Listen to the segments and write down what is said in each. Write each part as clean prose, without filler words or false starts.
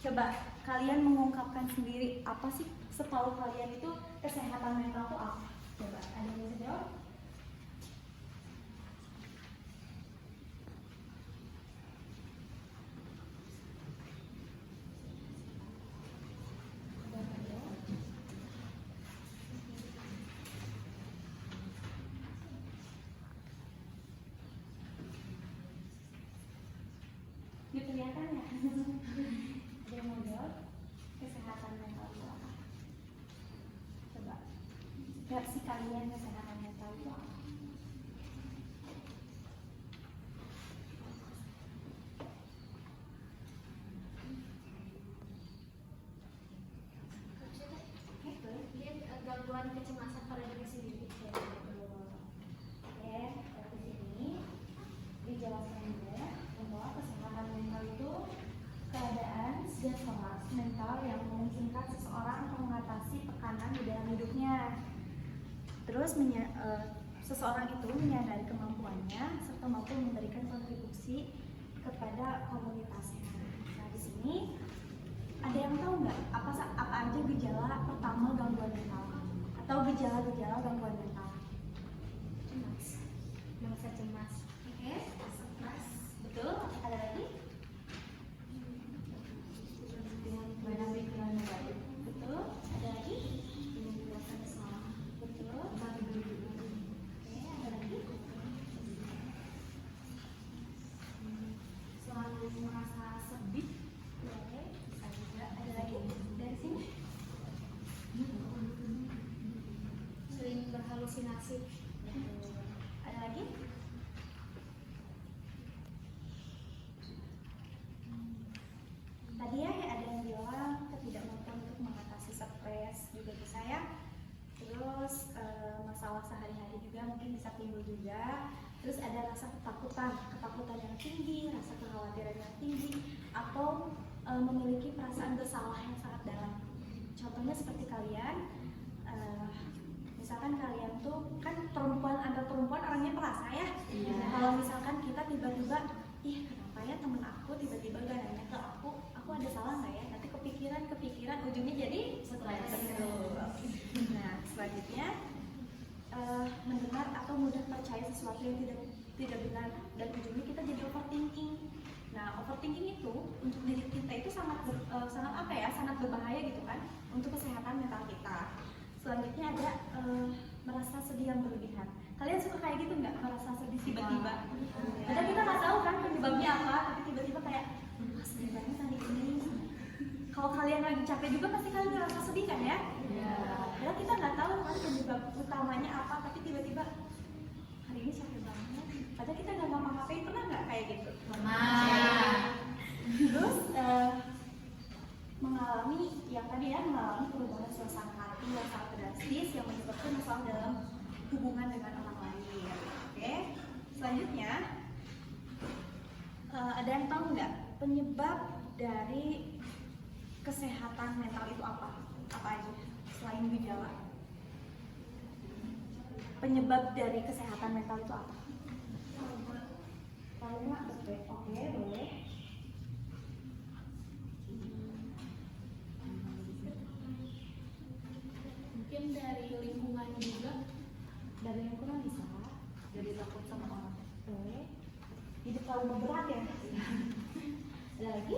Coba kalian mengungkapkan sendiri apa sih setahu kalian itu kesehatan mental itu apa? Coba ada yang bisa jawab? Kelihatan ya? Ada yang mau jawab? Kesehatan mental itu apa? Coba versi kalian kesehatan mental itu apa? Gangguan kecemasan pada diri sendiri. Oke, di sini dijelaskan juga bahwa kesehatan mental itu keadaan sehat mental yang memungkinkan seseorang mengatasi tekanan di dalam hidupnya. Terus seseorang itu menyadari kemampuannya serta mampu memberikan kontribusi kepada komunitasnya. Nah, di sini ada yang tahu nggak apa aja gejala pertama gangguan mental atau gejala-gejala gangguan mental? Cemas, merasa cemas. Oke, stres. Betul. Ada lagi? Banyak pikiran negatif. Betul. Ada lagi? Merasa salah. Betul. Oke, ada lagi? Selalu merasa sedih. Oke, bisa juga. Ada lagi? Dari sini? Sering berhalusinasi. Ada lagi? Tadi ya ada yang bilang ketidakmampuan untuk mengatasi stres juga bisa ya. Terus masalah sehari-hari juga mungkin bisa timbul juga. Terus ada rasa ketakutan yang tinggi, rasa kekhawatiran yang tinggi, atau memiliki perasaan bersalah yang sangat dalam. Contohnya seperti kalian, misalkan kalian tuh kan ada perempuan orangnya perasa ya. Nah, kalau misalkan kita tiba-tiba, ih kenapa ya temen aku tiba-tiba gak nanya ke aku ada salah nggak ya? Nanti kepikiran ujungnya jadi stres. Nah selanjutnya mendengar atau mudah percaya sesuatu yang tidak benar dan ujungnya kita jadi overthinking. Nah overthinking itu untuk diri kita itu sangat berbahaya gitu kan untuk kesehatan mental kita. Selanjutnya ada merasa sedih yang berlebihan. Kalian suka kayak gitu nggak? Merasa sedih tiba-tiba. Padahal kita nggak tahu kan penyebabnya apa, tapi tiba-tiba kayak sedih banget hari ini. Kalau kalian lagi capek juga pasti kalian ngerasa sedih kan ya? Padahal kita nggak tahu kan penyebab utamanya apa, tapi tiba-tiba hari ini capek banget. Padahal kita nggak ngapa-ngapain, pernah nggak kayak gitu? Pernah. Terus mengalami perubahan suasana hati yang sangat drastis yang menyebabkan masalah dalam hubungan dengan orang lain. Oke, selanjutnya ada yang tahu nggak penyebab dari kesehatan mental itu apa? Apa aja selain gejala? Penyebab dari kesehatan mental itu apa? Trauma, betul. Oke, boleh. Mungkin dari lingkungan juga. Dari lingkungan bisa. Jadi takut sama orang. Boleh. Hidup terlalu berat ya. Ada lagi?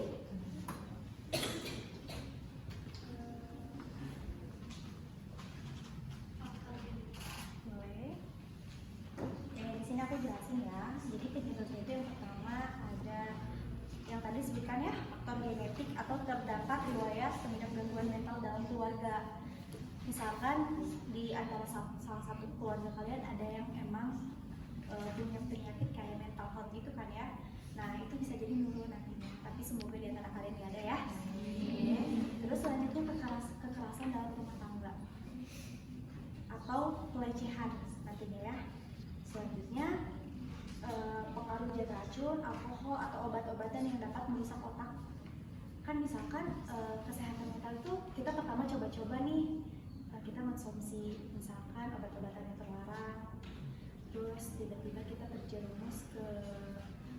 Boleh. Di sini aku jelasin ya. Jadi penyebabnya itu yang pertama ada yang tadi sebutkan ya, faktor genetik atau terdapat riwayat pengidap gangguan mental dalam keluarga. Misalkan di antara salah satu keluarga kalian ada yang emang punya penyakit kayak mental health gitu kan ya. Nah itu bisa jadi nurun nantinya. Tapi semoga di antara kalian nggak ada ya. Oke. Terus selanjutnya kekerasan dalam rumah tangga atau pelecehan nantinya ya. Selanjutnya pengaruh zat racun, alkohol atau obat-obatan yang dapat merusak otak. Kan misalkan kesehatan mental itu kita pertama coba-coba nih. Kita mengkonsumsi misalkan obat-obatan yang terlarang, terus tiba-tiba kita terjerumus ke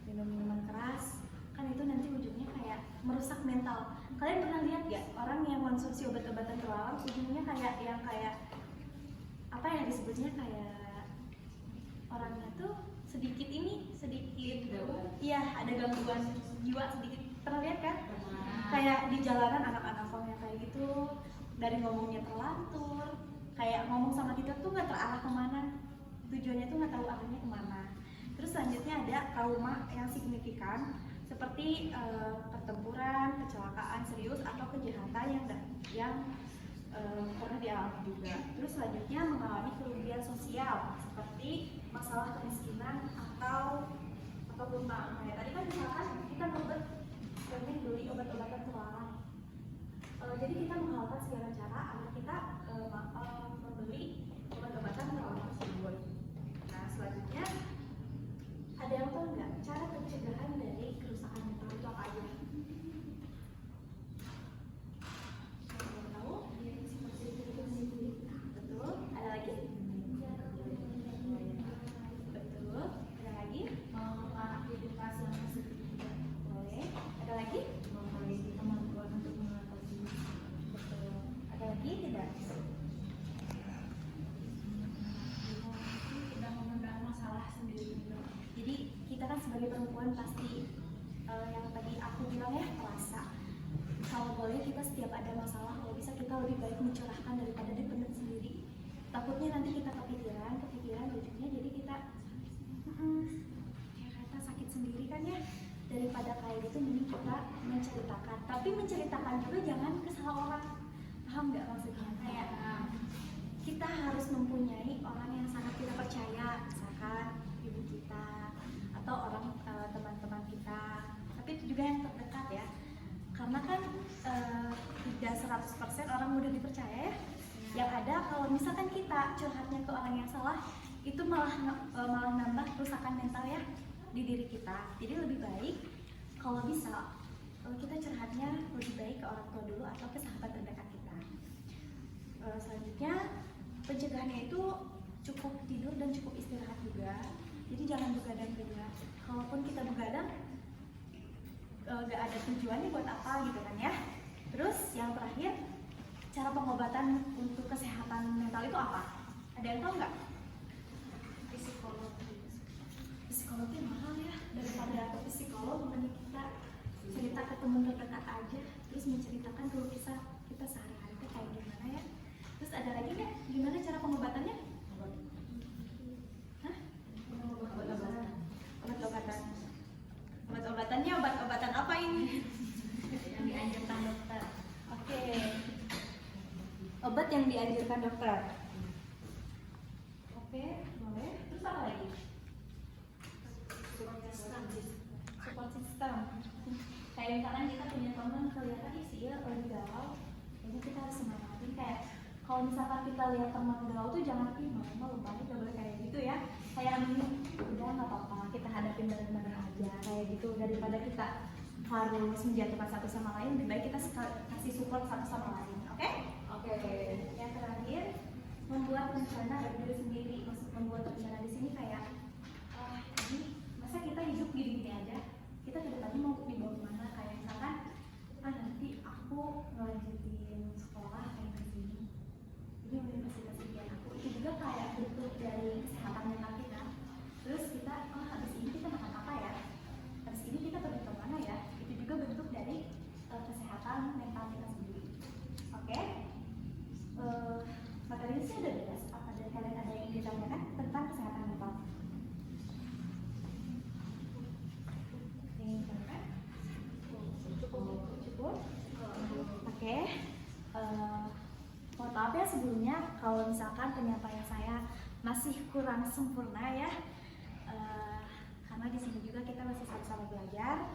minum minuman keras, kan itu nanti ujungnya kayak merusak mental. Kalian pernah lihat gak orang yang konsumsi obat-obatan terlarang ujungnya kayak apa ya disebutnya, kayak orangnya tuh sedikit iya ada gangguan jiwa sedikit. Pernah lihat kan? Kayak di jalanan anak-anak yang kayak gitu, dari ngomongnya terlantur, kayak ngomong sama kita tuh nggak terarah kemana, tujuannya tuh nggak tahu arahnya kemana. Terus selanjutnya ada trauma yang signifikan seperti pertempuran, kecelakaan serius atau kejahatan yang pernah dialami juga. Terus selanjutnya mengalami kerugian sosial seperti masalah kemiskinan atau tumpang. Nah, tadi kan misalkan kita pengen beli obat-obatan terlarang. Jadi kita menghalalkan segala cara agar kita membeli obat-obatan terlarang tersebut. Nah, selanjutnya ada yang tahu nggak cara pencegahan dari kerusakan mental itu apa aja? Betul. Ada lagi? Betul. Ada lagi? Edukasi yang positif. Boleh. Ada lagi? Memiliki kemampuan untuk mengatasi. Betul. Ada lagi tidak? Tidak memandang masalah sendiri. Jadi kita kan sebagai perempuan pasti yang tadi aku bilang ya, perasa. Kalau boleh kita setiap ada masalah, kalau bisa kita lebih baik mencurahkan daripada dipendam sendiri. Takutnya nanti kita kepikiran ujungnya jadi kita ya kata sakit sendiri kan ya. Daripada kayak gitu mending kita menceritakan. Tapi menceritakan juga jangan ke salah orang. Paham nggak maksudnya? Kayak kita harus mempunyai orang yang sangat kita percaya, misalkan ibu kita atau orang teman-teman kita. Tapi itu juga yang terdekat ya. Karena kan tidak 100% orang mudah dipercaya ya. Yang ada kalau misalkan kita curhatnya ke orang yang salah, itu malah nambah kerusakan mental ya di diri kita. Jadi lebih baik kalau bisa kita curhatnya lebih baik ke orang tua dulu atau ke sahabat terdekat kita. Selanjutnya pencegahannya itu cukup tidur dan cukup istirahat juga. Jadi jangan begadang juga. Kalaupun kita begadang gak ada tujuannya buat apa gitu kan ya. Terus yang terakhir, cara pengobatan untuk kesehatan mental itu apa? Ada yang tahu nggak? Psikologi mahal ya, daripada ke psikolog mending kita cerita ke teman terdekat aja, terus menceritakan kalau kita sehari-hari kayak gimana ya. Terus ada lagi nggak? Gimana cara pengobatannya? Hah? Obat-obatan. Obat-obatannya obat-obatan apa ini? Yang dianjurkan dokter. Oke. Obat yang dianjurkan dokter. Oke, boleh. Terus apa lagi? Support system. Kayak misalkan kita punya teman kelihatan sih ya lagi galau, jadi kita harus semangatin. Kayak kalau misalkan kita lihat teman galau tuh jangan mau lupa gak boleh kayak gitu ya. Kayak ini udah nggak apa-apa, kita hadapin bareng-bareng aja kayak gitu, daripada kita harus menjatuhkan satu sama lain. Lebih baik kita kasih support satu sama lain. Oke. Yang terakhir, membuat rencana bagi diri sendiri. Maksud membuat rencana di sini kayak ini masa kita hidup gini-gini aja, kita ke depannya mau dibawa kemana. Kayak misalkan nanti aku ngelanjutin sekolah kayak gini, ini universitas impian aku. Itu juga kayak bentuk dari kesehatan mental kita. Terus kita habis ini kita makan apa ya, habis ini kita pergi kemana ya. Itu juga bentuk dari kesehatan mental kita sendiri. Oke. Materi ini sih udah jelas. Apa dari kalian ada yang ditanyakan tentang kesehatan mental? Cukup. Oke. Mohon maaf ya sebelumnya kalau misalkan penyampaian saya masih kurang sempurna ya. Karena di sini juga kita masih sama-sama belajar.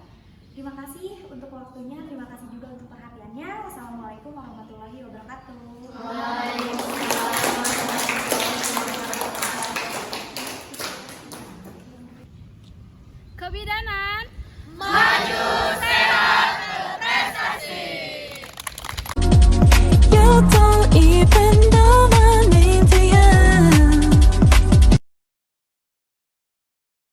Terima kasih untuk waktunya, terima kasih juga untuk perhatiannya. Wassalamualaikum warahmatullahi wabarakatuh.